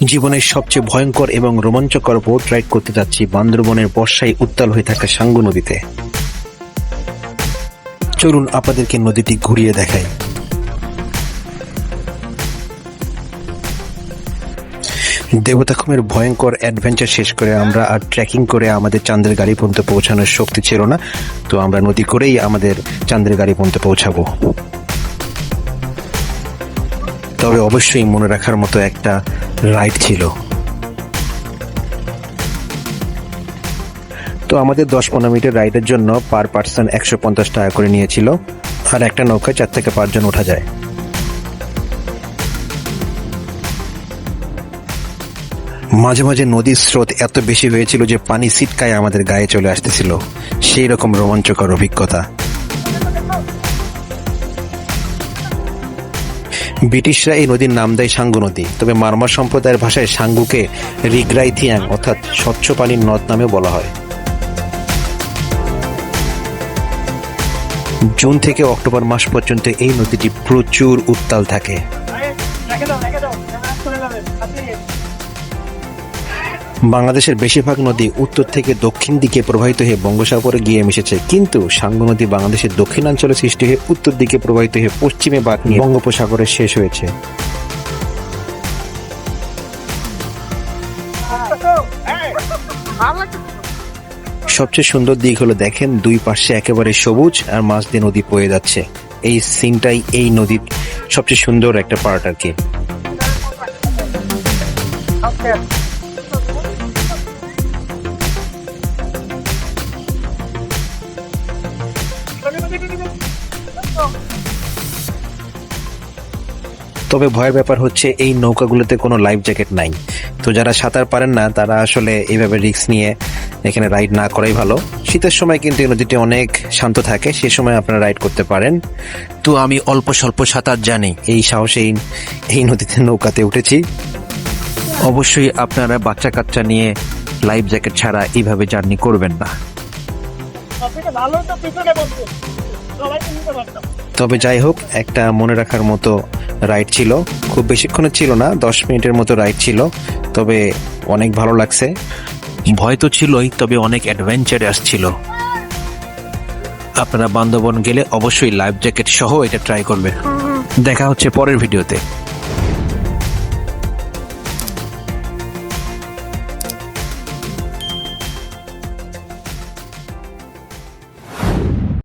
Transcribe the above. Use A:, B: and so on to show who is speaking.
A: জীবনের সবচেয়ে ভয়ঙ্কর এবং রোমাঞ্চকর বোট রাইড করতে যাচ্ছি বান্দরবনের বর্ষায় উত্তাল হয়ে থাকা সাঙ্গু নদীতে। চলুন আপনাদেরকে নদীটি ঘুরিয়ে দেখাই। দেবতাখুমের ভয়ঙ্কর অ্যাডভেঞ্চার শেষ করে আমরা আর ট্রেকিং করে আমাদের চাঁদের গাড়ি পর্যন্ত পৌঁছানোর শক্তি ছিল না, তো আমরা নদী করেই আমাদের চাঁদের গাড়ি পর্যন্ত পৌঁছাবো। তবে অবশ্যই মনে রাখার মতো একটা রাইড ছিল। তো আমাদের 10-15 মিনিটের রাইডের জন্য পার পার্সন 150 টাকা করে নিয়েছিল, আর একটা নৌকায় 4 থেকে 5 জন ওঠা যায়। মাঝে মাঝে নদীর স্রোত এত বেশি হয়েছিল যে পানি ছিটকায় আমাদের গায়ে চলে আসতেছিল। সেই রকম রোমাঞ্চকর অভিজ্ঞতা। ব্রিটিশরা এই নদীর নাম দেয় সাঙ্গু নদী, তবে মারমা সম্প্রদায়ের ভাষায় সাঙ্গুকে রিগ্রাইথিয়াং অর্থাৎ স্বচ্ছ পানির নদ নামে বলা হয়। জুন থেকে অক্টোবর মাস পর্যন্ত এই নদীটি প্রচুর উত্তাল থাকে। বাংলাদেশের বেশিরভাগ নদী উত্তর থেকে দক্ষিণ দিকে প্রবাহিত হয়ে বঙ্গোপসাগরে গিয়ে মিশেছে, কিন্তু সাঙ্গু নদী বাংলাদেশের দক্ষিণাঞ্চলে সৃষ্টি হয়ে উত্তর দিকে প্রবাহিত হয়ে পশ্চিমে বাঁক নিয়ে বঙ্গোপসাগরে শেষ হয়েছে। সবচেয়ে সুন্দর দিক হলো দেখেন, দুই পাশে একেবারে সবুজ আর মাছ দিয়ে নদী বয়ে যাচ্ছে। এই সিনটাই এই নদীর সবচেয়ে সুন্দর একটা পার্ট আর কি। তবে ভয়ের ব্যাপার হচ্ছে এই নৌকাগুলোতে কোনো লাইফ জ্যাকেট নাই, তো যারা সাঁতার পারেন না তারা আসলে এইভাবে রিস্ক নিয়ে এখানে রাইড না করাই ভালো। শীতের সময় কিন্তু এই নদীটি অনেক শান্ত থাকে, সে সময় আপনারা রাইড করতে পারেন। তো আমি অল্প স্বল্প সাঁতার জানি, এই সাহসে এই নদীতে নৌকাতে উঠেছি। অবশ্যই আপনারা বাচ্চা কাচ্চা নিয়ে লাইফ জ্যাকেট ছাড়া এইভাবে জার্নি করবেন না। তবে যাই হোক, একটা মনে রাখার মতো রাইড ছিল। খুব বেশিক্ষণের ছিল না, 10 মিনিটের মতো রাইড ছিল, তবে অনেক ভালো লাগছে। ভয় তো ছিলই, তবে অনেক অ্যাডভেঞ্চারাস ছিল। আপনারা বান্দরবন গেলে অবশ্যই লাইফ জ্যাকেট সহ এটা ট্রাই করবেন। দেখা হচ্ছে পরের ভিডিওতে।